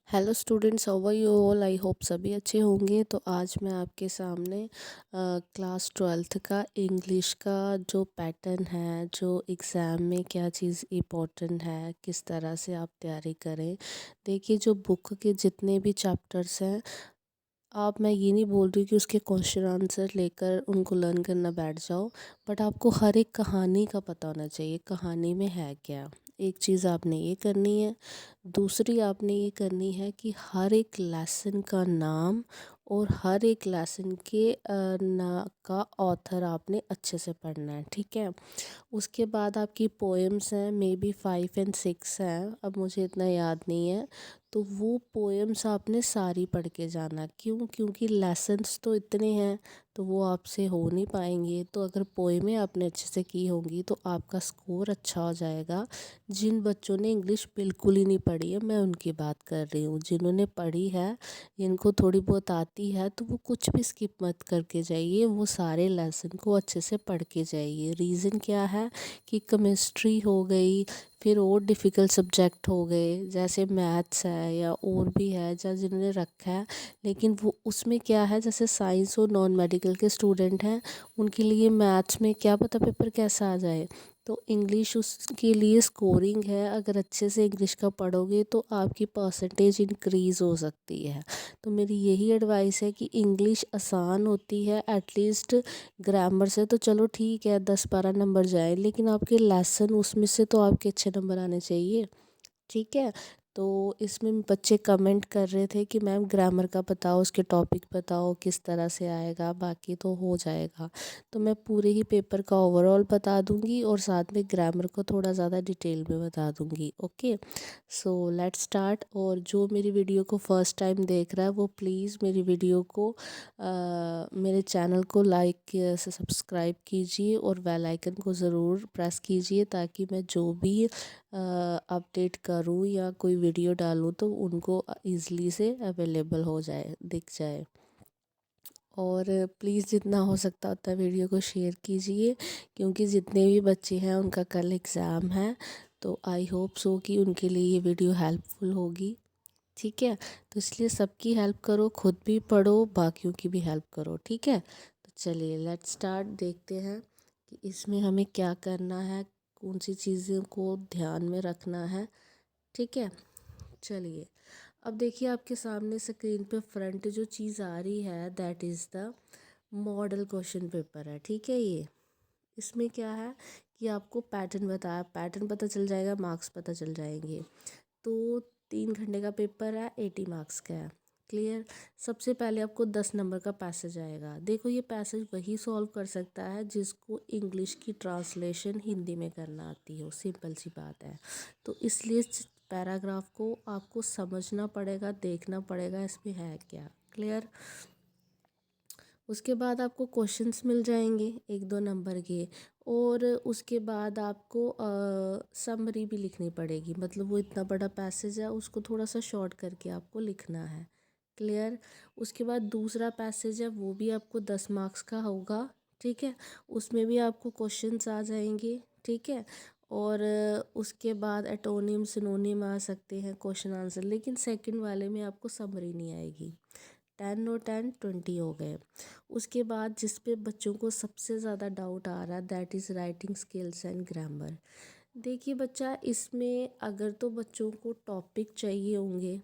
Hello students, how are you all. I hope सभी अच्छे होंगे। तो आज मैं आपके सामने क्लास ट्वेल्थ का इंग्लिश का जो पैटर्न है, जो एग्ज़ाम में क्या चीज़ इम्पोर्टेंट है, किस तरह से आप तैयारी करें। देखिए, जो बुक के जितने भी चैप्टर्स हैं, आप मैं ये नहीं बोल रही कि उसके क्वेश्चन आंसर लेकर उनको लर्न करना बैठ जाओ, बट आपको हर एक कहानी का पता होना चाहिए, कहानी में है क्या। एक चीज़ आपने ये करनी है। दूसरी आपने ये करनी है कि हर एक लेसन का नाम और हर एक लेसन के ना का ऑथर आपने अच्छे से पढ़ना है, ठीक है। उसके बाद आपकी पोएम्स हैं, मे बी 5 और 6 हैं, अब मुझे इतना याद नहीं है। तो वो पोएम्स आपने सारी पढ़ के जाना। क्यों? क्योंकि लेसन्स तो इतने हैं तो वो आपसे हो नहीं पाएंगे। तो अगर पोएमें आपने अच्छे से की होंगी तो आपका स्कोर अच्छा हो जाएगा। जिन बच्चों ने इंग्लिश बिल्कुल ही नहीं पढ़ी है, मैं उनकी बात कर रही हूँ। जिन्होंने पढ़ी है, जिनको थोड़ी बहुत आती है, तो वो कुछ भी स्किप मत करके जाइए, वो सारे लेसन को अच्छे से पढ़ के जाइए। रीज़न क्या है कि केमिस्ट्री हो गई, फिर और डिफ़िकल्ट सब्जेक्ट हो गए जैसे मैथ्स है या और भी है जैसे जिन्होंने रखा है, लेकिन वो उसमें क्या है, जैसे साइंस और नॉन मेडिकल के स्टूडेंट हैं, उनके लिए मैथ्स में क्या पता पेपर कैसा आ जाए। तो इंग्लिश उसके लिए स्कोरिंग है। अगर अच्छे से इंग्लिश का पढ़ोगे तो आपकी परसेंटेज इंक्रीज़ हो सकती है। तो मेरी यही एडवाइस है कि इंग्लिश आसान होती है, एटलीस्ट ग्रामर से तो चलो ठीक है 10-12 नंबर जाए, लेकिन आपके लेसन उसमें से तो आपके अच्छे नंबर आने चाहिए, ठीक है। तो इसमें बच्चे कमेंट कर रहे थे कि मैम ग्रामर का बताओ, उसके टॉपिक बताओ किस तरह से आएगा, बाकी तो हो जाएगा। तो मैं पूरे ही पेपर का ओवरऑल बता दूंगी और साथ में ग्रामर को थोड़ा ज़्यादा डिटेल में बता दूंगी। Okay, so let's start. और जो मेरी वीडियो को फर्स्ट टाइम देख रहा है वो प्लीज़ मेरी वीडियो को मेरे चैनल को लाइक से सब्सक्राइब कीजिए और बेल आइकन को ज़रूर प्रेस कीजिए, ताकि मैं जो भी अपडेट करूँ या कोई वीडियो डालूँ तो उनको ईज़िली से अवेलेबल हो जाए, दिख जाए। और प्लीज़ जितना हो सकता उतना वीडियो को शेयर कीजिए, क्योंकि जितने भी बच्चे हैं उनका कल एग्ज़ाम है। तो आई होप सो कि उनके लिए ये वीडियो हेल्पफुल होगी, ठीक है। तो इसलिए सबकी हेल्प करो, खुद भी पढ़ो, बाकियों की भी हेल्प करो, ठीक है। तो चलिए लेट्स स्टार्ट। देखते हैं कि इसमें हमें क्या करना है, कौन सी चीज़ों को ध्यान में रखना है, ठीक है। चलिए, अब देखिए आपके सामने स्क्रीन पे फ्रंट जो चीज़ आ रही है that is the model question paper है, ठीक है। ये इसमें क्या है कि आपको पैटर्न बताया, पैटर्न पता चल जाएगा, मार्क्स पता चल जाएंगे। तो 3 घंटे का पेपर है, 80 मार्क्स का है, क्लियर। सबसे पहले आपको 10 नंबर का पैसेज आएगा। देखो, ये पैसेज वही सॉल्व कर सकता है जिसको इंग्लिश की ट्रांसलेशन हिंदी में करना आती हो, सिंपल सी बात है। तो इसलिए इस पैराग्राफ को आपको समझना पड़ेगा, देखना पड़ेगा इसमें है क्या, क्लियर। उसके बाद आपको क्वेश्चंस मिल जाएंगे 1-2 नंबर के, और उसके बाद आपको समरी भी लिखनी पड़ेगी। मतलब वो इतना बड़ा पैसेज है, उसको थोड़ा सा शॉर्ट करके आपको लिखना है, क्लियर। उसके बाद दूसरा पैसेज है, वो भी आपको 10 मार्क्स का होगा, ठीक है। उसमें भी आपको क्वेश्चंस आ जाएंगे, ठीक है। और उसके बाद एटोनिम सिनोनिम आ सकते हैं, क्वेश्चन आंसर, लेकिन सेकंड वाले में आपको समरी नहीं आएगी। 10 और 10 20 हो गए। उसके बाद जिस पे बच्चों को सबसे ज़्यादा डाउट आ रहा है that is writing skills and grammar. देखिए बच्चा, इसमें अगर तो बच्चों को टॉपिक चाहिए होंगे,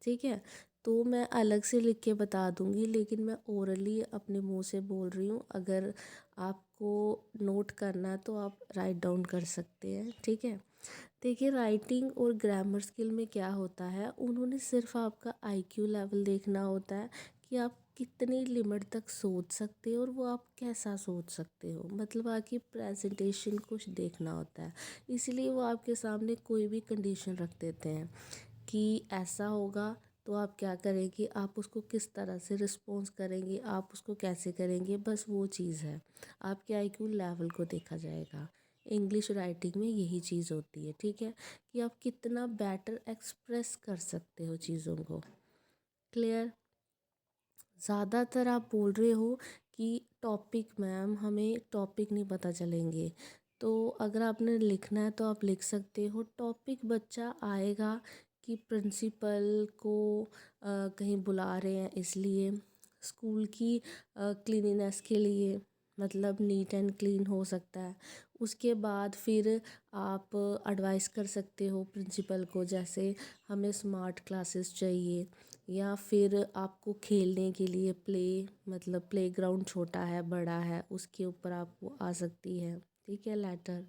ठीक है, तो मैं अलग से लिख के बता दूंगी, लेकिन मैं ओरली अपने मुंह से बोल रही हूँ। अगर आपको नोट करना है तो आप राइट डाउन कर सकते हैं, ठीक है। देखिए, राइटिंग और ग्रामर स्किल में क्या होता है, उन्होंने सिर्फ आपका आईक्यू लेवल देखना होता है कि आप कितनी लिमिट तक सोच सकते हो और वो आप कैसा सोच सकते हो। मतलब आपकी प्रेजेंटेशन कुछ देखना होता है, इसलिए वो आपके सामने कोई भी कंडीशन रख देते हैं कि ऐसा होगा तो आप क्या करेंगे, आप उसको किस तरह से रिस्पॉन्स करेंगे, आप उसको कैसे करेंगे, बस वो चीज़ है। आपके आईक्यू लेवल को देखा जाएगा। इंग्लिश राइटिंग में यही चीज़ होती है, ठीक है, कि आप कितना बेटर एक्सप्रेस कर सकते हो चीज़ों को, क्लियर। ज़्यादातर आप बोल रहे हो कि टॉपिक मैम, हमें टॉपिक नहीं पता चलेंगे। तो अगर आपने लिखना है तो आप लिख सकते हो। टॉपिक बच्चा आएगा कि प्रिंसिपल को कहीं बुला रहे हैं इसलिए, स्कूल की क्लीनिनेस के लिए, मतलब नीट एंड क्लीन हो सकता है। उसके बाद फिर आप एडवाइस कर सकते हो प्रिंसिपल को, जैसे हमें स्मार्ट क्लासेस चाहिए, या फिर आपको खेलने के लिए मतलब प्लेग्राउंड छोटा है बड़ा है उसके ऊपर आपको आ सकती है, ठीक है, लेटर।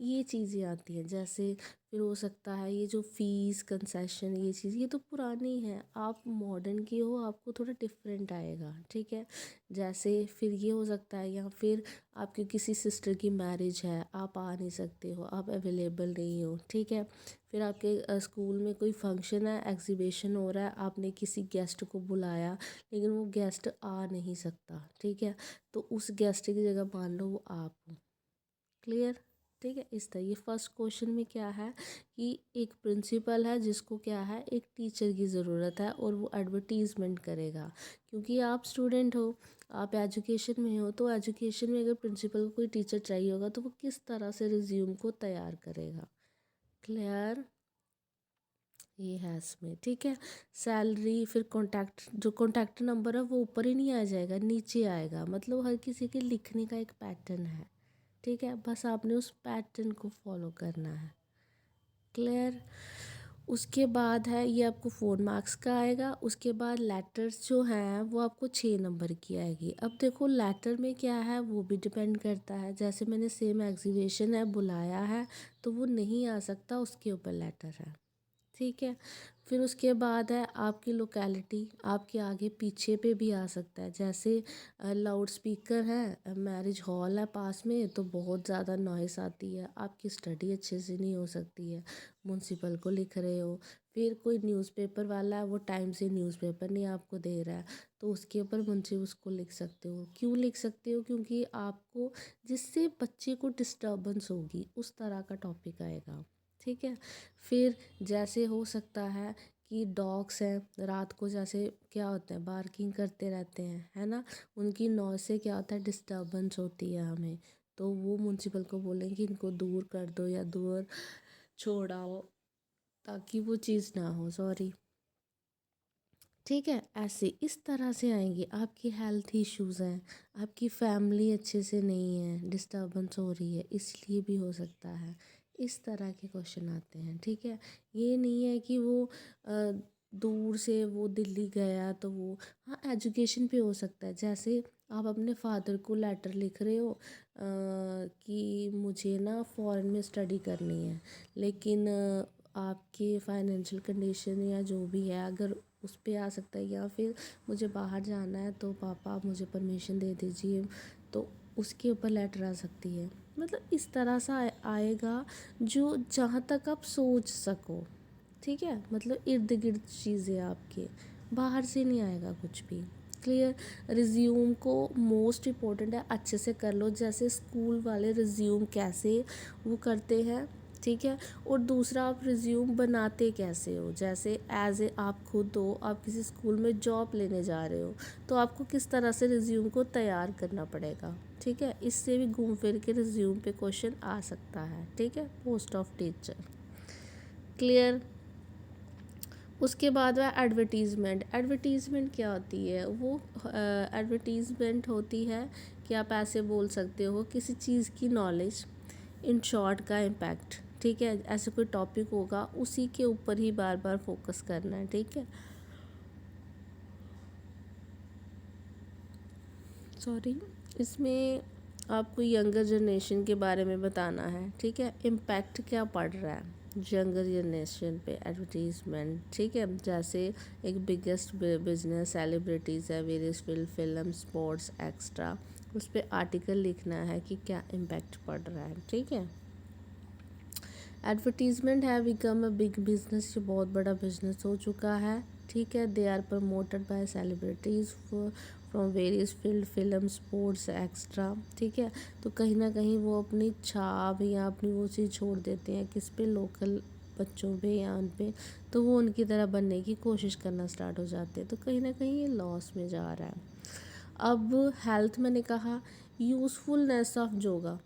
ये चीज़ें आती हैं। जैसे फिर हो सकता है ये जो फ़ीस कंसेशन, ये चीज़ ये तो पुरानी है, आप मॉडर्न की हो, आपको थोड़ा डिफरेंट आएगा, ठीक है। जैसे फिर ये हो सकता है, या फिर आपकी किसी सिस्टर की मैरिज है, आप आ नहीं सकते हो, आप अवेलेबल नहीं हो, ठीक है। फिर आपके स्कूल में कोई फंक्शन है, एग्जीबिशन हो रहा है, आपने किसी गेस्ट को बुलाया लेकिन वो गेस्ट आ नहीं सकता, ठीक है, तो उस गेस्ट की जगह मान लो वो आप हो। क्लियर? ठीक है। इस तरह ये फर्स्ट क्वेश्चन में क्या है कि एक प्रिंसिपल है जिसको क्या है, एक टीचर की ज़रूरत है और वो एडवर्टीज़मेंट करेगा, क्योंकि आप स्टूडेंट हो, आप एजुकेशन में हो, तो एजुकेशन में अगर प्रिंसिपल को कोई टीचर चाहिए होगा तो वो किस तरह से रिज्यूम को तैयार करेगा। क्लियर? ये है इसमें, ठीक है। सैलरी, फिर कॉन्टैक्ट, जो कॉन्टैक्ट नंबर है वो ऊपर ही नहीं आ जाएगा, नीचे आएगा, मतलब हर किसी के लिखने का एक पैटर्न है, ठीक है, बस आपने उस पैटर्न को फॉलो करना है। क्लियर? उसके बाद है ये आपको 4 मार्क्स का आएगा। उसके बाद लेटर्स जो हैं वो आपको 6 नंबर की आएगी। अब देखो लेटर में क्या है वो भी डिपेंड करता है, जैसे मैंने सेम एग्जीबिशन है बुलाया है तो वो नहीं आ सकता, उसके ऊपर लेटर है, ठीक है। फिर उसके बाद है आपकी लोकेलिटी, आपके आगे पीछे पे भी आ सकता है, जैसे लाउड स्पीकर है, मैरिज हॉल है पास में तो बहुत ज़्यादा नॉइस आती है, आपकी स्टडी अच्छे से नहीं हो सकती है, म्यूनसिपल को लिख रहे हो। फिर कोई न्यूज़पेपर वाला है, वो टाइम से न्यूज़पेपर नहीं आपको दे रहा है, तो उसके ऊपर मुंशी उसको लिख सकते हो। क्यों लिख सकते हो? क्योंकि आपको जिससे बच्चे को डिस्टर्बेंस होगी उस तरह का टॉपिक आएगा, ठीक है। फिर जैसे हो सकता है कि डॉग्स हैं, रात को जैसे क्या होता है बार्किंग करते रहते हैं, है ना, उनकी नॉइज़ से क्या होता है डिस्टर्बेंस होती है हमें, तो वो म्यूनसिपल को बोलेंगे इनको दूर कर दो या दूर छोड़ाओ ताकि वो चीज़ ना हो, सॉरी, ठीक है। ऐसे इस तरह से आएंगे। आपकी हेल्थ इश्यूज़ हैं, आपकी फैमिली अच्छे से नहीं है, डिस्टर्बेंस हो रही है, इसलिए भी हो सकता है। इस तरह के क्वेश्चन आते हैं, ठीक है। ये नहीं है कि वो दूर से वो दिल्ली गया तो वो, हाँ एजुकेशन पे हो सकता है, जैसे आप अपने फादर को लेटर लिख रहे हो कि मुझे ना फॉरेन में स्टडी करनी है, लेकिन आपके फाइनेंशियल कंडीशन या जो भी है अगर उस पे आ सकता है, या फिर मुझे बाहर जाना है तो पापा आप मुझे परमिशन दे दीजिए, तो उसके ऊपर लेटर आ सकती है। मतलब इस तरह सा आएगा जो जहाँ तक आप सोच सको, ठीक है, मतलब इर्द गिर्द चीज़ें आपके, बाहर से नहीं आएगा कुछ भी। क्लियर? रिज्यूम को मोस्ट इम्पोर्टेंट है, अच्छे से कर लो, जैसे स्कूल वाले रिज्यूम कैसे वो करते हैं, ठीक है। और दूसरा आप रिज्यूम बनाते कैसे हो, जैसे एज ए आप खुद हो, आप किसी स्कूल में जॉब लेने जा रहे हो तो आपको किस तरह से रिज्यूम को तैयार करना पड़ेगा, ठीक है। इससे भी घूम फिर के रिज्यूम पे क्वेश्चन आ सकता है, ठीक है, पोस्ट ऑफ टीचर। क्लियर? उसके बाद वह एडवर्टीज़मेंट। एडवर्टीज़मेंट क्या होती है? वो एडवर्टीज़मेंट होती है कि आप ऐसे बोल सकते हो किसी चीज़ की नॉलेज, इन शॉर्ट का इम्पैक्ट, ठीक है, ऐसे कोई टॉपिक होगा उसी के ऊपर ही बार बार फोकस करना है, ठीक है। सॉरी, इसमें आपको यंगर जनरेशन के बारे में बताना है, ठीक है, इम्पैक्ट क्या पड़ रहा है यंगर जनरेशन पे एडवर्टीज़मेंट, ठीक है। जैसे एक बिगेस्ट बिजनेस सेलिब्रिटीज़ है, various field, film, sports, extra, उस पर आर्टिकल लिखना है कि क्या इम्पैक्ट पड़ रहा है, ठीक है। एडवर्टीज़मेंट है बिकम अ बिग बिजनेस, ये बहुत बड़ा बिजनेस हो चुका है, ठीक है। They are promoted by celebrities from various field, film, sports, extra, ठीक है। तो कहीं ना कहीं वो अपनी छाप या अपनी वो चीज़ छोड़ देते हैं किस पे, लोकल बच्चों पे या उन पे, तो वो उनकी तरह बनने की कोशिश करना स्टार्ट हो जाते हैं, तो कहीं ना कहीं ये लॉस में जा रहा है। अब हेल्थ मैंने कहा, यूज़फुलनेस ऑफ योगा,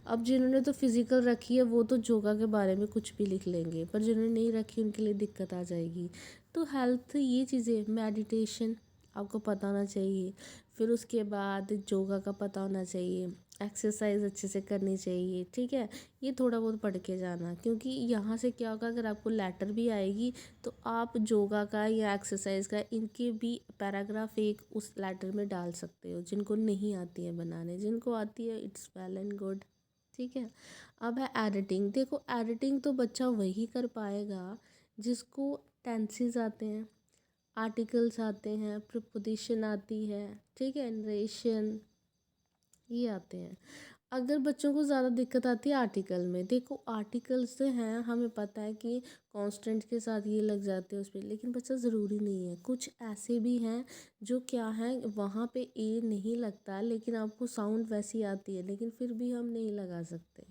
अब जिन्होंने तो फिज़िकल रखी है वो तो योगा के बारे में कुछ भी लिख लेंगे, पर जिन्होंने नहीं रखी उनके लिए दिक्कत आ जाएगी। तो हेल्थ ये चीज़ें, मेडिटेशन आपको पता होना चाहिए, फिर उसके बाद योगा का पता होना चाहिए, एक्सरसाइज अच्छे से करनी चाहिए, ठीक है। ये थोड़ा बहुत पढ़ के जाना, क्योंकि यहाँ से क्या होगा, अगर आपको लेटर भी आएगी तो आप योगा का या एक्सरसाइज का इनके भी पैराग्राफ एक उस लेटर में डाल सकते हो, जिनको नहीं आती है बनाने। जिनको आती है इट्स वेल एंड गुड, ठीक है। अब है एडिटिंग। देखो एडिटिंग तो बच्चा वही कर पाएगा जिसको टेंसेस आते हैं, आर्टिकल्स आते हैं, प्रीपोजिशन आती है, ठीक है, नरेशन, ये आते हैं। अगर बच्चों को ज़्यादा दिक्कत आती है आर्टिकल में, देखो आर्टिकल्स से हैं, हमें पता है कि कांस्टेंट के साथ ये लग जाते हैं उस पर, लेकिन बच्चा ज़रूरी नहीं है। कुछ ऐसे भी हैं जो क्या है, वहाँ पे ए नहीं लगता लेकिन आपको साउंड वैसी आती है, लेकिन फिर भी हम नहीं लगा सकते,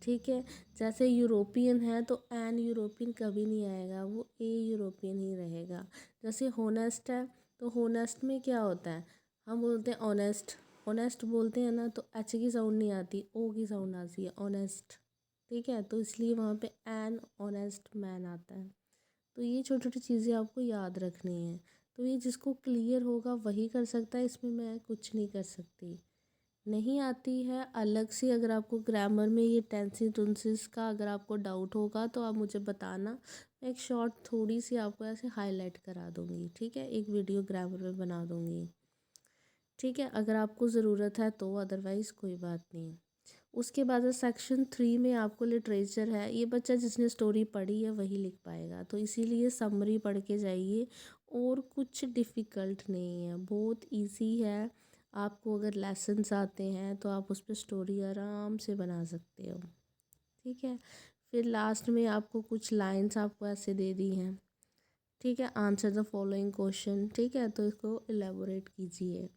ठीक है। जैसे यूरोपियन है तो एन यूरोपियन कभी नहीं आएगा, वो ए यूरोपियन ही रहेगा। जैसे होनेस्ट है तो होनेस्ट में क्या होता है, हम बोलते हैं ऑनेस्ट, ऑनेस्ट बोलते हैं ना, तो एच की साउंड नहीं आती, ओ की साउंड आती है, ऑनेस्ट, ठीक है। तो इसलिए वहाँ पे एन ऑनेस्ट मैन आता है। तो ये छोटी छोटी चीज़ें आपको याद रखनी है। तो ये जिसको क्लियर होगा वही कर सकता है, इसमें मैं कुछ नहीं कर सकती। नहीं आती है अलग से, अगर आपको ग्रामर में ये टेंसेस टुंसेस का अगर आपको डाउट होगा तो आप मुझे बताना, मैं एक शॉर्ट थोड़ी सी आपको ऐसे हाईलाइट करा दूँगी, ठीक है, एक वीडियो ग्रामर में बना दूँगी, ठीक है, अगर आपको ज़रूरत है तो, अदरवाइज़ कोई बात नहीं। उसके बाद सेक्शन 3 में आपको लिटरेचर है। ये बच्चा जिसने स्टोरी पढ़ी है वही लिख पाएगा, तो इसीलिए समरी पढ़ के जाइए, और कुछ डिफ़िकल्ट नहीं है, बहुत इजी है। आपको अगर लेसन्स आते हैं तो आप उस पर स्टोरी आराम से बना सकते हो, ठीक है। फिर लास्ट में आपको कुछ लाइंस आपको ऐसे दे दी हैं, ठीक है, आंसर द फॉलोइंग क्वेश्चन, ठीक है, तो इसको एलेबोरेट कीजिए।